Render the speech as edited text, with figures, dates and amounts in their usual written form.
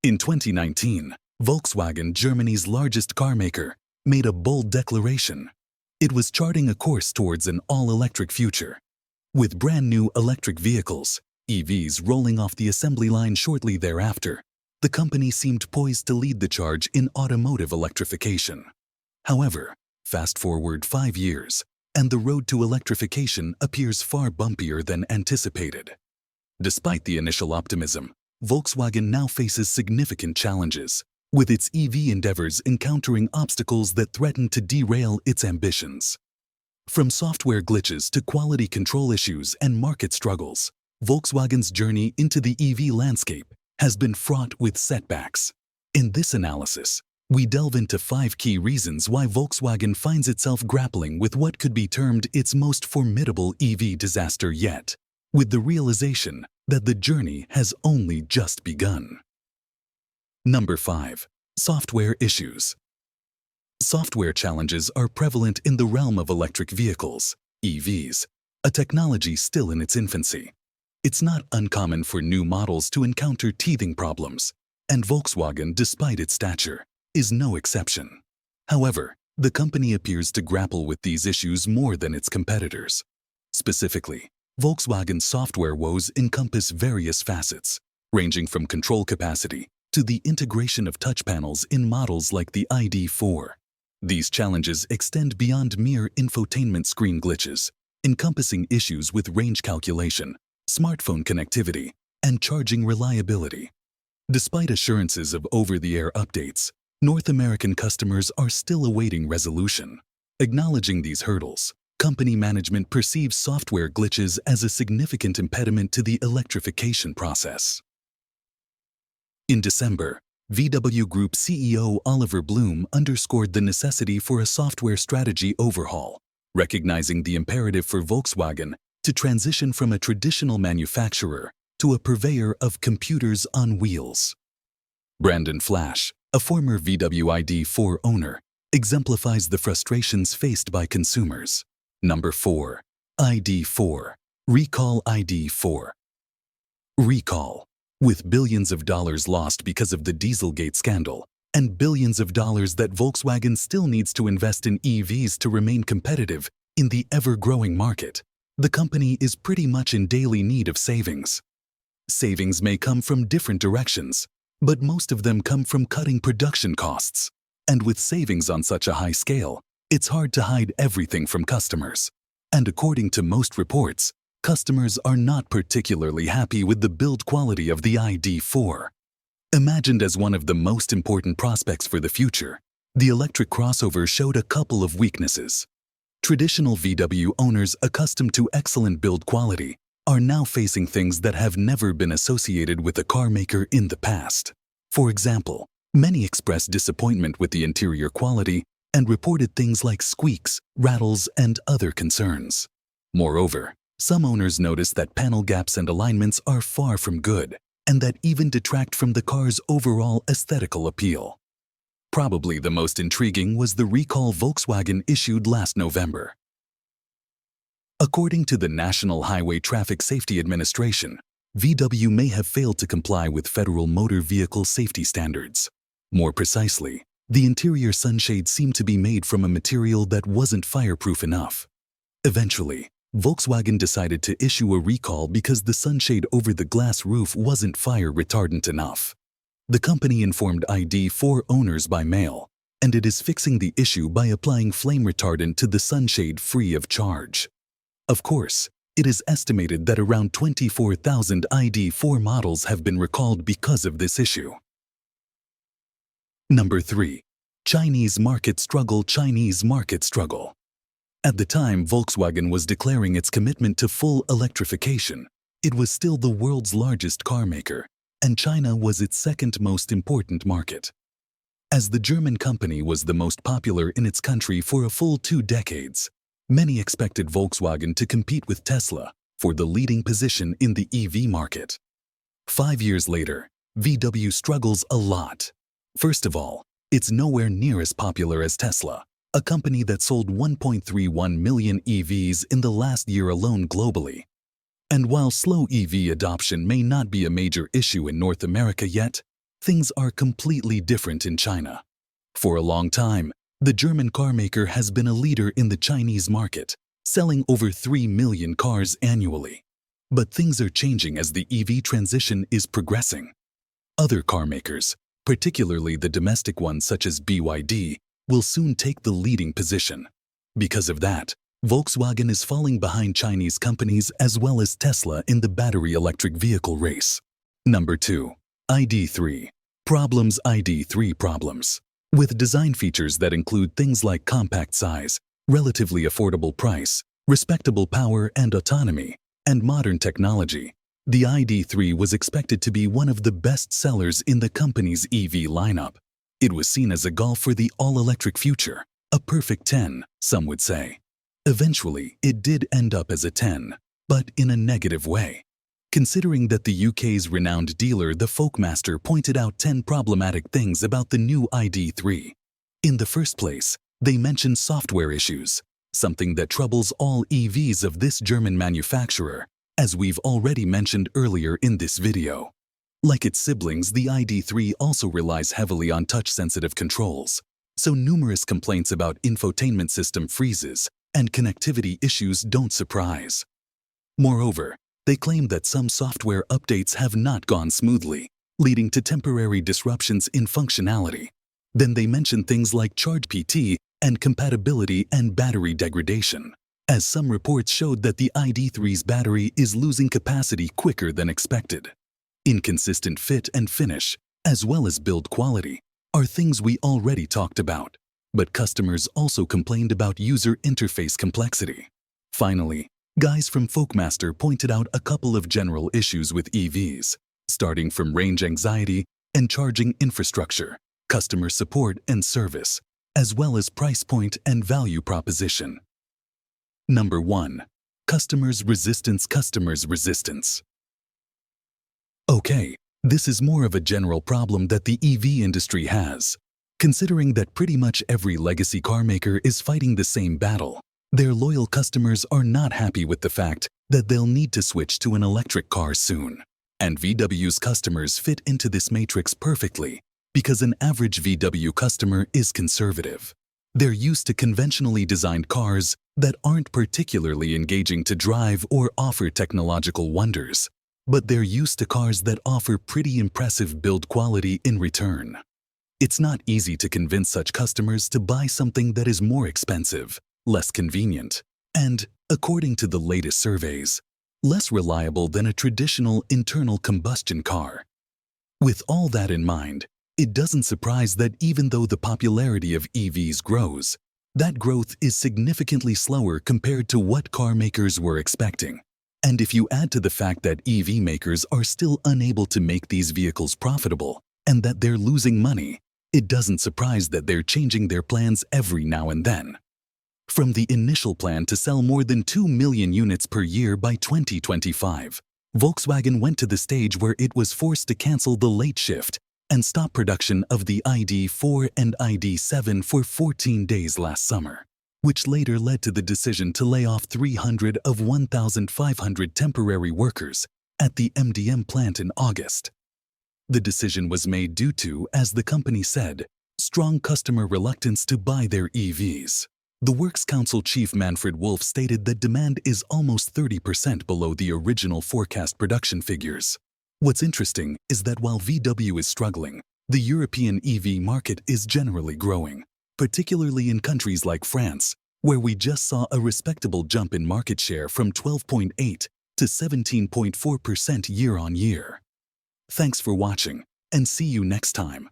In 2019, Volkswagen, Germany's largest car maker, made a bold declaration. It was charting a course towards an all-electric future. With brand-new electric vehicles, EVs, rolling off the assembly line shortly thereafter, the company seemed poised to lead the charge in automotive electrification. However, fast forward 5 years, and the road to electrification appears far bumpier than anticipated. Despite the initial optimism, Volkswagen now faces significant challenges, with its EV endeavors encountering obstacles that threaten to derail its ambitions. From software glitches to quality control issues and market struggles, Volkswagen's journey into the EV landscape has been fraught with setbacks. In this analysis, we delve into 5 key reasons why Volkswagen finds itself grappling with what could be termed its most formidable EV disaster yet, with the realization that the journey has only just begun. Number 5. Software issues. Software challenges are prevalent in the realm of electric vehicles, EVs, a technology still in its infancy. It's not uncommon for new models to encounter teething problems, and Volkswagen, despite its stature, is no exception. However, the company appears to grapple with these issues more than its competitors. Specifically, Volkswagen's software woes encompass various facets, ranging from control capacity to the integration of touch panels in models like the ID4. These challenges extend beyond mere infotainment screen glitches, encompassing issues with range calculation, smartphone connectivity, and charging reliability. Despite assurances of over-the-air updates, North American customers are still awaiting resolution. Acknowledging these hurdles, company management perceives software glitches as a significant impediment to the electrification process. In December, VW Group CEO Oliver Blume underscored the necessity for a software strategy overhaul, recognizing the imperative for Volkswagen to transition from a traditional manufacturer to a purveyor of computers on wheels. Brandon Flash, a former VW ID4 owner, exemplifies the frustrations faced by consumers. Number 4. ID4. Recall ID4. Recall. With billions of dollars lost because of the Dieselgate scandal, and billions of dollars that Volkswagen still needs to invest in EVs to remain competitive in the ever-growing market, the company is pretty much in daily need of savings. Savings may come from different directions, but most of them come from cutting production costs. And with savings on such a high scale, it's hard to hide everything from customers. And according to most reports, customers are not particularly happy with the build quality of the ID4. Imagined as one of the most important prospects for the future, the electric crossover showed a couple of weaknesses. Traditional VW owners accustomed to excellent build quality are now facing things that have never been associated with a car maker in the past. For example, many expressed disappointment with the interior quality and reported things like squeaks, rattles, and other concerns. Moreover, some owners noticed that panel gaps and alignments are far from good, and that even detract from the car's overall aesthetical appeal. Probably the most intriguing was the recall Volkswagen issued last November. According to the National Highway Traffic Safety Administration, VW may have failed to comply with federal motor vehicle safety standards. More precisely, the interior sunshade seemed to be made from a material that wasn't fireproof enough. Eventually, Volkswagen decided to issue a recall because the sunshade over the glass roof wasn't fire retardant enough. The company informed ID4 owners by mail, and it is fixing the issue by applying flame retardant to the sunshade free of charge. Of course, it is estimated that around 24,000 ID4 models have been recalled because of this issue. Number 3. Chinese market struggle. Chinese market struggle. At the time Volkswagen was declaring its commitment to full electrification, it was still the world's largest car maker, and China was its second most important market. As the German company was the most popular in its country for a full 2 decades, many expected Volkswagen to compete with Tesla for the leading position in the EV market. 5 years later, VW struggles a lot. First of all, it's nowhere near as popular as Tesla, a company that sold 1.31 million EVs in the last year alone globally. And while slow EV adoption may not be a major issue in North America yet, things are completely different in China. For a long time, the German carmaker has been a leader in the Chinese market, selling over 3 million cars annually. But things are changing as the EV transition is progressing. Other carmakers, particularly the domestic ones such as BYD, will soon take the leading position. Because of that, Volkswagen is falling behind Chinese companies as well as Tesla in the battery electric vehicle race. Number 2. ID3. Problems. ID3 problems. With design features that include things like compact size, relatively affordable price, respectable power and autonomy, and modern technology, the ID3 was expected to be one of the best sellers in the company's EV lineup. It was seen as a Golf for the all-electric future, a perfect 10, some would say. Eventually, it did end up as a 10, but in a negative way. Considering that the UK's renowned dealer The Folkmaster pointed out 10 problematic things about the new ID3. In the first place, they mentioned software issues, something that troubles all EVs of this German manufacturer, as we've already mentioned earlier in this video. Like its siblings, the ID3 also relies heavily on touch-sensitive controls, so numerous complaints about infotainment system freezes and connectivity issues don't surprise. Moreover, they claim that some software updates have not gone smoothly, leading to temporary disruptions in functionality. Then they mention things like charge PT and compatibility and battery degradation, as some reports showed that the ID3's battery is losing capacity quicker than expected. Inconsistent fit and finish, as well as build quality, are things we already talked about, but customers also complained about user interface complexity. Finally, guys from Folkmaster pointed out a couple of general issues with EVs, starting from range anxiety and charging infrastructure, customer support and service, as well as price point and value proposition. Number 1. Customers' resistance. Customers' resistance. Okay, this is more of a general problem that the EV industry has. Considering that pretty much every legacy carmaker is fighting the same battle, their loyal customers are not happy with the fact that they'll need to switch to an electric car soon. And VW's customers fit into this matrix perfectly, because an average VW customer is conservative. They're used to conventionally designed cars that aren't particularly engaging to drive or offer technological wonders, but they're used to cars that offer pretty impressive build quality in return. It's not easy to convince such customers to buy something that is more expensive, less convenient, and, according to the latest surveys, less reliable than a traditional internal combustion car. With all that in mind, it doesn't surprise that even though the popularity of EVs grows, that growth is significantly slower compared to what car makers were expecting. And if you add to the fact that EV makers are still unable to make these vehicles profitable and that they're losing money, it doesn't surprise that they're changing their plans every now and then. From the initial plan to sell more than 2 million units per year by 2025, Volkswagen went to the stage where it was forced to cancel the late shift and stop production of the ID4 and ID7 for 14 days last summer, which later led to the decision to lay off 300 of 1,500 temporary workers at the MDM plant in August. The decision was made due to, as the company said, strong customer reluctance to buy their EVs. The Works Council chief Manfred Wolf stated that demand is almost 30% below the original forecast production figures. What's interesting is that while VW is struggling, the European EV market is generally growing, particularly in countries like France, where we just saw a respectable jump in market share from 12.8% to 17.4% year-on-year. Thanks for watching, and see you next time.